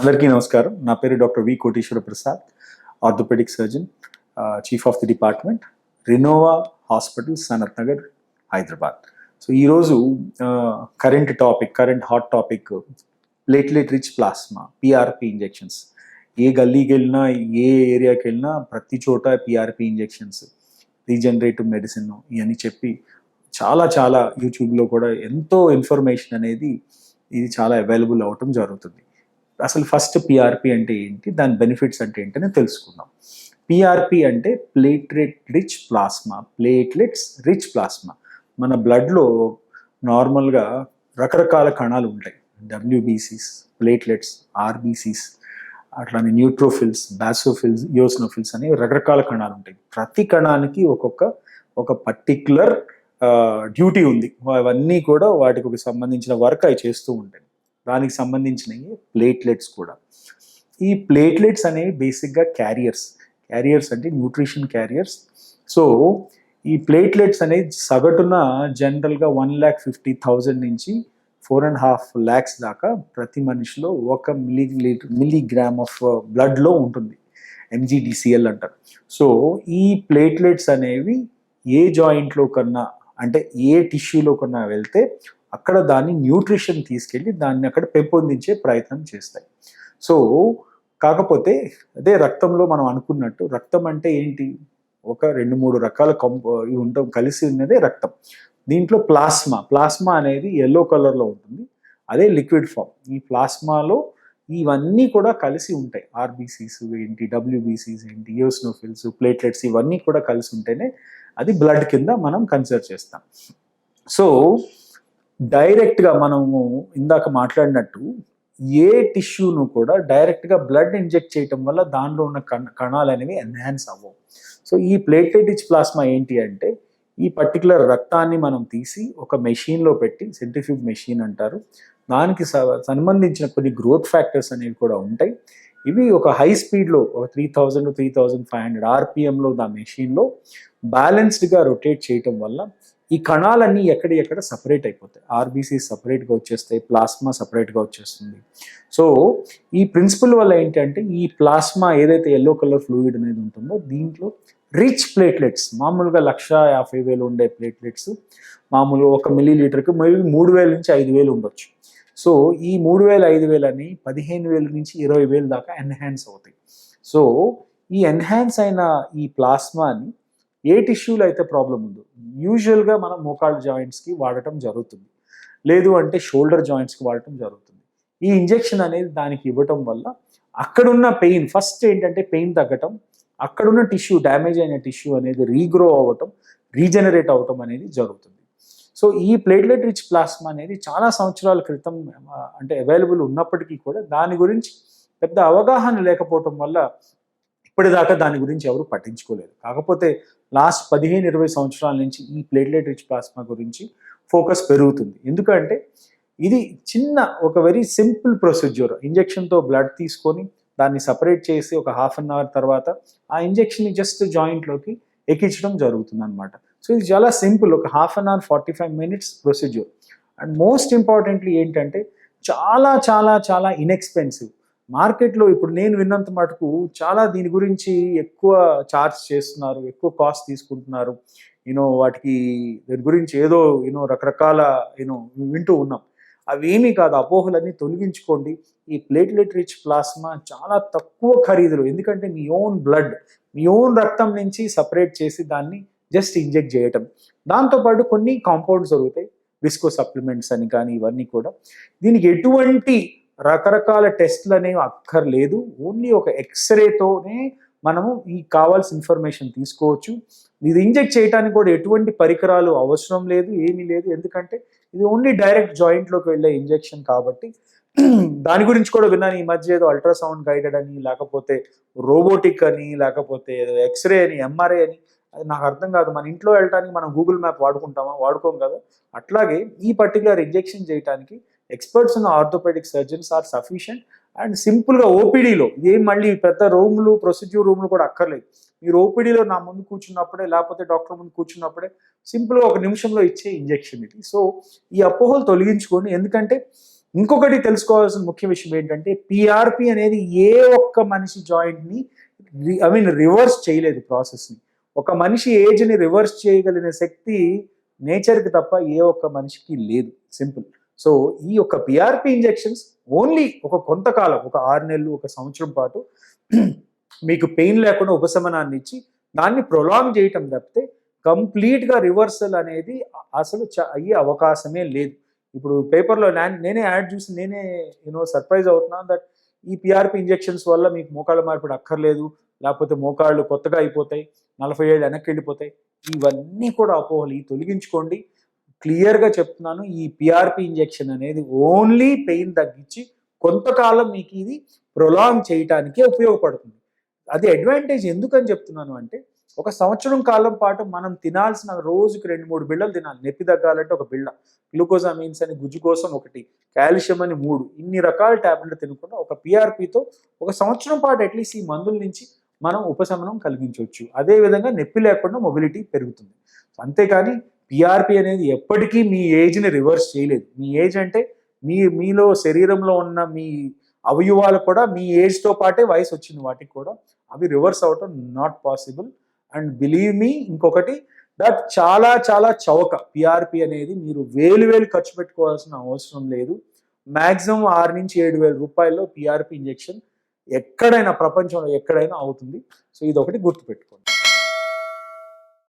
అందరికీ నమస్కారం. నా పేరు doctor V Koteswara Prasad, orthopedic surgeon, chief of the department, Renova hospital, Sanath Nagar, Hyderabad. So ఈరోజు current hot topic platelet rich plasma, PRP injections. ఏ గల్లీకి వెళ్ళినా, ఏ ఏరియాకి వెళ్ళినా ప్రతి చోట పిఆర్పి ఇంజెక్షన్స్, రీజనరేటివ్ మెడిసిన్ ఇవన్నీ చెప్పి చాలా చాలా యూట్యూబ్లో కూడా ఎంతో ఇన్ఫర్మేషన్ అనేది ఇది చాలా అవైలబుల్ అవ్వటం జరుగుతుంది. అసలు ఫస్ట్ పిఆర్పి అంటే ఏంటి, దాని బెనిఫిట్స్ అంటే ఏంటని తెలుసుకుందాం. పిఆర్పి అంటే ప్లేట్లెట్స్ రిచ్ ప్లాస్మా. మన బ్లడ్లో నార్మల్గా రకరకాల కణాలు ఉంటాయి. డబ్ల్యూబీసీస్, ప్లేట్లెట్స్, ఆర్బీసీస్, అట్లానే న్యూట్రోఫిల్స్, బాసోఫిల్స్, యోస్నోఫిల్స్ అనేవి రకరకాల కణాలు ఉంటాయి. ప్రతి కణానికి ఒక పర్టిక్యులర్ డ్యూటీ ఉంది. అవన్నీ కూడా వాటికి సంబంధించిన వర్క్ అవి చేస్తూ ఉంటాయి. దానికి సంబంధించినవి ప్లేట్లెట్స్ కూడా. ఈ ప్లేట్లెట్స్ అనేవి బేసిక్గా క్యారియర్స్ అంటే న్యూట్రిషన్ క్యారియర్స్. సో ఈ ప్లేట్లెట్స్ అనేది సగటున జనరల్గా 1,50,000 నుంచి 4.5 lakhs దాకా ప్రతి మనిషిలో 1 మిల్లీగ్రామ్ ఆఫ్ బ్లడ్లో ఉంటుంది. ఎంజీడీసీఎల్ అంటారు. సో ఈ ప్లేట్లెట్స్ అనేవి ఏ జాయింట్లో కన్నా, అంటే ఏ టిష్యూలో కన్నా వెళ్తే అక్కడ దాన్ని న్యూట్రిషన్ తీసుకెళ్ళి దాన్ని అక్కడ పెంపొందించే ప్రయత్నం చేస్తాయి. సో కాకపోతే అదే రక్తంలో మనం అనుకున్నట్టు, రక్తం అంటే ఏంటి, ఒక 2-3 రకాల ఉంటాం కలిసి ఉన్నదే రక్తం. దీంట్లో ప్లాస్మా అనేది ఎల్లో కలర్లో ఉంటుంది. అదే లిక్విడ్ ఫామ్. ఈ ప్లాస్మాలో ఇవన్నీ కూడా కలిసి ఉంటాయి. ఆర్బీసీస్ ఏంటి, డబ్ల్యూబీసీస్ ఏంటి, యోస్నోఫిల్స్, ప్లేట్లెట్స్ ఇవన్నీ కూడా కలిసి ఉంటేనే అది బ్లడ్ కింద మనం కన్సిడర్ చేస్తాం. సో డైరెక్ట్గా మనము ఇందాక మాట్లాడినట్టు ఏ టిష్యూను కూడా డైరెక్ట్గా బ్లడ్ ఇంజెక్ట్ చేయటం వల్ల దానిలో ఉన్న కణాలు అనేవి ఎన్హాన్స్ అవ్వవు. సో ఈ ప్లేట్లెట్ రిచ్ ప్లాస్మా ఏంటి అంటే, ఈ పర్టికులర్ రక్తాన్ని మనం తీసి ఒక మెషిన్లో పెట్టి, సెంట్రిఫ్యూజ్ మెషిన్ అంటారు, దానికి సంబంధించిన కొన్ని గ్రోత్ ఫ్యాక్టర్స్ అనేవి కూడా ఉంటాయి. ఇవి ఒక హై స్పీడ్లో, ఒక 3,000 to 3,500 ఆర్పిఎంలో దా మెషిన్లో బ్యాలెన్స్డ్గా రొటేట్ చేయటం వల్ల ఈ కణాలన్నీ ఎక్కడ సపరేట్ అయిపోతాయి. ఆర్బీసీ సపరేట్గా వచ్చేస్తాయి, ప్లాస్మా సపరేట్గా వచ్చేస్తుంది. సో ఈ ప్రిన్సిపల్ వల్ల ఏంటంటే, ఈ ప్లాస్మా ఏదైతే ఎల్లో కలర్ ఫ్లూయిడ్ అనేది ఉంటుందో దీంట్లో రిచ్ ప్లేట్లెట్స్, మామూలుగా 1,50,000 ఉండే ప్లేట్లెట్స్ మామూలుగా 1 మిల్లీలీటర్కి 3,000 నుంచి 5,000 ఉండొచ్చు. సో ఈ 3,000, 5,000 అని 15,000 నుంచి 20,000 దాకా ఎన్హాన్స్ అవుతాయి. సో ఈ ఎన్హాన్స్ అయిన ఈ ప్లాస్మాని ఏ టిష్యూలో అయితే ప్రాబ్లం ఉందో, యూజువల్గా మనం మోకాళ్ళ జాయింట్స్కి వాడటం జరుగుతుంది, లేదు అంటే షోల్డర్ జాయింట్స్కి వాడటం జరుగుతుంది. ఈ ఇంజెక్షన్ అనేది దానికి ఇవ్వటం వల్ల అక్కడున్న పెయిన్, ఫస్ట్ ఏంటంటే పెయిన్ తగ్గటం, అక్కడున్న టిష్యూ, డ్యామేజ్ అయిన టిష్యూ అనేది రీగ్రో అవ్వటం, రీజనరేట్ అవ్వటం అనేది జరుగుతుంది. సో ఈ ప్లేట్లెట్ రిచ్ ప్లాస్మా అనేది చాలా సంవత్సరాల క్రితం అంటే అవైలబుల్ ఉన్నప్పటికీ కూడా దాని గురించి పెద్ద అవగాహన లేకపోవటం వల్ల ఇప్పటిదాకా దాని గురించి ఎవరు పట్టించుకోలేదు. కాకపోతే లాస్ట్ 15-20 సంవత్సరాల నుంచి ఈ ప్లేట్లెట్ రిచ్ ప్లాస్మా గురించి ఫోకస్ పెరుగుతుంది. ఎందుకంటే ఇది ఒక వెరీ సింపుల్ ప్రొసీజ్యూర్. ఇంజెక్షన్తో బ్లడ్ తీసుకొని దాన్ని సపరేట్ చేసి ఒక 1/2 hour తర్వాత ఆ ఇంజెక్షన్ని జస్ట్ జాయింట్లోకి ఎక్కించడం జరుగుతుంది అనమాట. సో ఇది చాలా సింపుల్, ఒక 1/2 hour 45 minutes procedure. And most importantly ఏంటంటే చాలా చాలా చాలా ఇన్ఎక్స్పెన్సివ్. మార్కెట్లో ఇప్పుడు నేను విన్నంత మటుకు చాలా దీని గురించి ఎక్కువ చార్జ్ చేస్తున్నారు, ఎక్కువ కాస్ట్ తీసుకుంటున్నారు. వాటికి దీని గురించి ఏదో రకరకాల వింటూ ఉన్నాం. అవేమీ కాదు, అపోహలన్నీ తొలగించుకోండి. ఈ ప్లేట్లెట్ రిచ్ ప్లాస్మా చాలా తక్కువ ఖరీదులో, ఎందుకంటే మీ ఓన్ రక్తం నుంచి సపరేట్ చేసి దాన్ని జస్ట్ ఇంజెక్ట్ చేయటం. దాంతోపాటు కొన్ని కాంపౌండ్స్ దొరుకుతాయి, విస్కో సప్లిమెంట్స్ అని కానీ, ఇవన్నీ కూడా. దీనికి ఎటువంటి రకరకాల టెస్ట్లు అనేవి అక్కర్లేదు. ఓన్లీ ఒక ఎక్స్రేతోనే మనము ఈ కావాల్సిన ఇన్ఫర్మేషన్ తీసుకోవచ్చు. ఇది ఇంజెక్ట్ చేయడానికి కూడా ఎటువంటి పరికరాలు అవసరం లేదు, ఏమీ లేదు. ఎందుకంటే ఇది ఓన్లీ డైరెక్ట్ జాయింట్లోకి వెళ్ళే ఇంజెక్షన్ కాబట్టి. దాని గురించి కూడా విన్నాను ఈ మధ్య, ఏదో అల్ట్రాసౌండ్ గైడెడ్ అని, లేకపోతే రోబోటిక్ అని, లేకపోతే ఎక్స్రే అని, ఎంఆర్ఐ అని. అది నాకు అర్థం కాదు. మన ఇంట్లో వెళ్ళడానికి మనం గూగుల్ మ్యాప్ వాడుకోం కదా. అట్లాగే ఈ పర్టికులర్ ఇంజెక్షన్ చేయడానికి ఎక్స్పర్ట్స్ ఉన్న orthopaedic surgeons are sufficient. And సింపుల్గా ఓపీడీలో ఏం మళ్ళీ పెద్ద ప్రొసీజ్యూర్ రూమ్లు కూడా అక్కర్లేదు. మీరు ఓపీడీలో నా ముందు కూర్చున్నప్పుడే, లేకపోతే డాక్టర్ ముందు కూర్చున్నప్పుడే సింపుల్గా 1 నిమిషంలో ఇచ్చే ఇంజెక్షన్ ఇది. సో ఈ అపోహలు తొలగించుకోండి. ఎందుకంటే ఇంకొకటి తెలుసుకోవాల్సిన ముఖ్య విషయం ఏంటంటే పిఆర్పి అనేది ఏ ఒక్క మనిషి జాయింట్ని రివర్స్ చేయలేదు ప్రాసెస్ని. ఒక మనిషి ఏజ్ని రివర్స్ చేయగలిగిన శక్తి నేచర్కి తప్ప ఏ ఒక్క మనిషికి లేదు, సింపుల్. సో ఈ యొక్క పిఆర్పి ఇంజెక్షన్స్ ఓన్లీ ఒక కొంతకాలం, ఒక 6 నెలలు, 1 సంవత్సరం పాటు మీకు పెయిన్ లేకుండా ఉపశమనాన్ని ఇచ్చి దాన్ని ప్రొలాంగ్ చేయటం తప్పితే కంప్లీట్గా రివర్సల్ అనేది అసలు అయ్యే అవకాశమే లేదు. ఇప్పుడు పేపర్లో నేనే యాడ్ చూసి నేనే సర్ప్రైజ్ అవుతున్నాను దట్ ఈ పిఆర్పి ఇంజెక్షన్స్ వల్ల మీకు మోకాళ్ళ మార్పిడి అక్కర్లేదు, లేకపోతే మోకాళ్ళు కొత్తగా అయిపోతాయి, 40 ఏళ్ళు వెనక్కి వెళ్ళిపోతాయి. ఇవన్నీ కూడా అపోహలు, తొలగించుకోండి. క్లియర్గా చెప్తున్నాను, ఈ పిఆర్పి ఇంజెక్షన్ అనేది ఓన్లీ పెయిన్ తగ్గించి కొంతకాలం మీకు ఇది ప్రొలాంగ్ చేయటానికే ఉపయోగపడుతుంది. అది అడ్వాంటేజ్ ఎందుకని చెప్తున్నాను అంటే, 1 సంవత్సరం కాలం పాటు మనం తినాల్సిన రోజుకి 2-3 బిళ్ళలు తినాలి. నొప్పి తగ్గాలంటే 1 బిళ్ళ, గ్లూకోజామిన్స్ అని గుజ్జు కోసం 1, కాల్షియం అని 3, ఇన్ని రకాల ట్యాబ్లెట్లు తినకుండా ఒక పిఆర్పితో 1 సంవత్సరం పాటు అట్లీస్ట్ ఈ మందుల నుంచి మనం ఉపశమనం కలిగించవచ్చు. అదేవిధంగా నొప్పి లేకుండా మొబిలిటీ పెరుగుతుంది. అంతేకాని పిఆర్పి అనేది ఎప్పటికీ మీ ఏజ్ని రివర్స్ చేయలేదు. మీ ఏజ్ అంటే మీలో శరీరంలో ఉన్న మీ అవయవాలు కూడా మీ ఏజ్తో పాటే వయసు వచ్చింది వాటికి కూడా, అవి రివర్స్ అవటం not possible. And believe me, ఇంకొకటి దట్ చాలా చాలా చౌక పిఆర్పి అనేది. మీరు వేలు ఖర్చు పెట్టుకోవాల్సిన అవసరం లేదు. మ్యాక్సిమం 6 నుంచి 7 వేల రూపాయల్లో పిఆర్పి ఇంజెక్షన్ ఎక్కడైనా, ప్రపంచంలో ఎక్కడైనా అవుతుంది. సో ఇది ఒకటి గుర్తుపెట్టుకోండి.